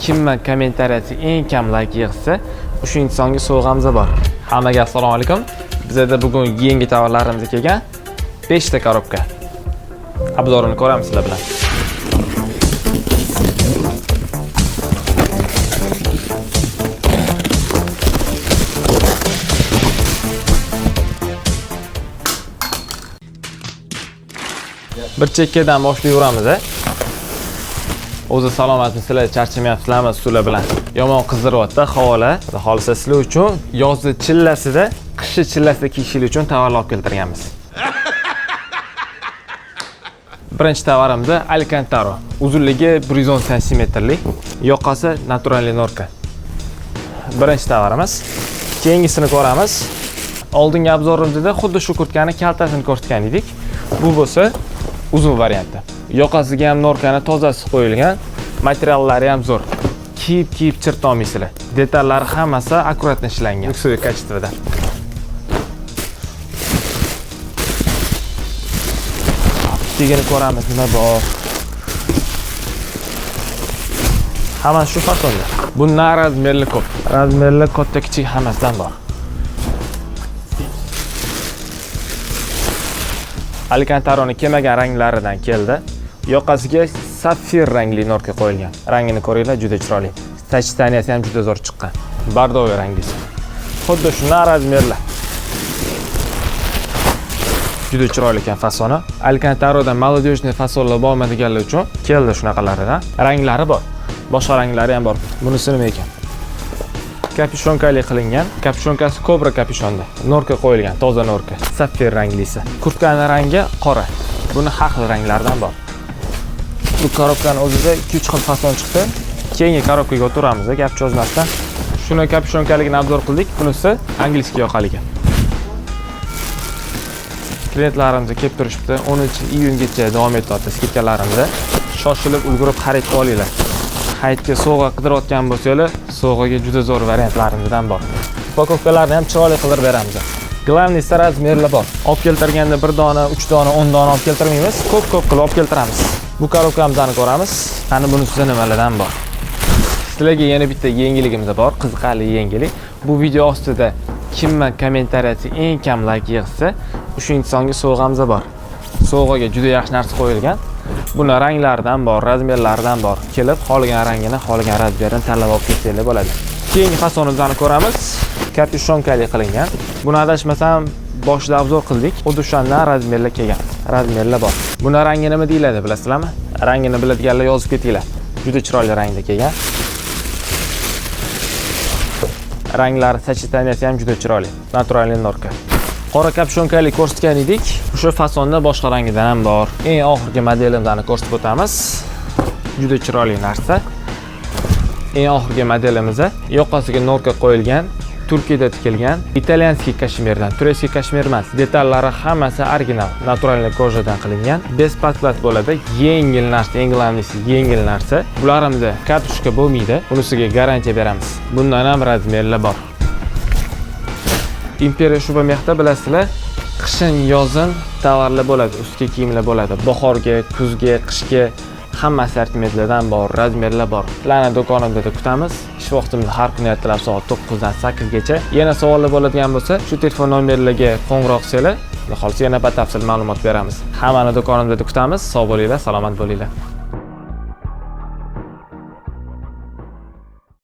kimni kommentariyasi eng kam layk yig'sa, o'sha insonga sovg'amiz bor. Hammaga assalomu alaykum. Bizda bugun yangi tovarlarimiz kelgan 5 ta korobka. Obzorini ko'ramiz sizlar bilan. Bir chekkadan boshlayveramiz. O'zi salomatmisizlar, charchamayapsizlarmi sizlar bilan? Yomon qizdiryapti havola. Xohlasa sizlar uchun yozni chillasida, qishni chillasida kiyishingiz uchun tovarlar olib keltirganmiz. Birinchi tovarimiz Alcantara. Uzunligi 110 cm, yoqasi naturalniy norka. Birinchi tovarimiz. Keyingisini ko'ramiz. Oldingi obzorimizda xuddi shu kurtkani kaltasini ko'rsatgan edik. Bu bo'lsa uzun varianti. Yoqasiga ham norkani tozasi qo'yilgan. Materiallari ham zo'r. Kiyib chirta olmaysizlar. Detallari hammasi akkuratni ishlangan. Lyuksovik kачествоda. Tegini ko'ramiz, nima bor. Hammasi shu fasonda. Bundan razmerli ko'p. Razmerli katta kichik hammasidan bor. Alcantara'ning kelmagan ranglaridan keldi. Yoqasiga safir rangli norka qo'yilgan. Rangini ko'ringlar, juda chiroyli. Sachtaniyasi ham juda zo'r chiqqan. Bordoviy rangisi. Xuddi shunday razmerlar. Juda chiroyli ekan fasoni. Alcantara'da молодежный fasonlar bo'lmadiganlar uchun keldi shunaqalaridan. Ranglari bor. Boshqa ranglari ham bor. Bunisi nima ekan? Kapishyonkali qilingan. Kapishyonkasi kobra kapishonda. Norka qo'yilgan, toza norka. Safir ranglisi. Kurtkaning rangi qora. Buni har xil ranglardan bor. Bu korobkaning o'zida 2-3 xil fason chiqdi. Keyingi korobkaga o'tiramiz, gap cho'zmasdan. Shuni kapishonkaligini obzor qildik. Bunisi angliskiy yoqaligi. Klientlarimiz kelib turishibdi. 10-iyungacha davom etyapti skidkalarimiz. Shoshilib ulgurib xarid qilib olinglar. Hayitga sovg'a qidirayotgan bo'lsangiz, sovg'aga juda zo'r variantlarimizdan bor. Upakovkalarni ham chiroyli qilib beramiz. Glavniy razmerlar bor. Olib keltirganda 1 dona, 3 dona, 10 dona olib keltirmaymiz. Ko'p qilib olib keltiramiz. Bu korobkamizni ko'ramiz. Qani bunisida nimalardan bor? Sizlarga yana bitta yangiligimiz bor, qiziqarli yangilik. Bu video ostida kimni kommentariyasi eng kam layk yig'sa, o'sha insonga sovg'amiz bor. Sovg'aga juda yaxshi narsa qo'yilgan. Buni ranglaridan bor, razmerlaridan bor. Kelib, xohlagan rangini, xohlagan razmerini tanlab olib ketsanglar bo'ladi. Keyingi fasonimizni ko'ramiz. Kapishyonkali qilingan. Buni adashmasam boshida obzor qildik. Xuddi o'shandan razmerlar kelgan. Razmerlar bor. Buni rangi nima deyiladi, bilasizlarmi? Rangini biladiganlar yozib ketinglar. Juda chiroyli rangda kelgan. Ranglari, sachtaniyasi ham juda chiroyli. Naturalniy norka. Qora kapishyonkali ko'rsatgan edik. O'sha fasonda boshqa rangidan ham bor. Eng oxirgi modelimizni ko'rsatib o'tamiz. Juda chiroyli narsa. Eng oxirgi modelimiz yoqasiga norka qo'yilgan, Turkiyada tikilgan, italyanskiy kashmirdan, turkiy kashmir emas. Detallari hammasi original, naturalniy kojadan qilingan. Bez podklad bo'ladi. Yengil narsa, eng glavnisi yengil narsa. Bularimizni kartoshka bo'lmaydi. Bunisiga garantiya beramiz. Bundan ham razmerlar bor. Imperiya shuba mexda bilasizlar, qishin, yozin tovarlar bo'ladi, ustki kiyimlar bo'ladi. Bahorga, kuzga, qishga hamma assortimentlardan bor, razmerlar bor. Sizlarni do'konimizda kutamiz. Ish vaqtimiz har kuni ertalab soat 9 dan 8 gacha. Yana savollar bo'ladigan bo'lsa, shu telefon nomerlarga qo'ng'iroq qilsanglar, xohlasa yana batafsil ma'lumot beramiz. Hammani do'konimizda kutamiz. Sog' bo'linglar, salomat bo'linglar.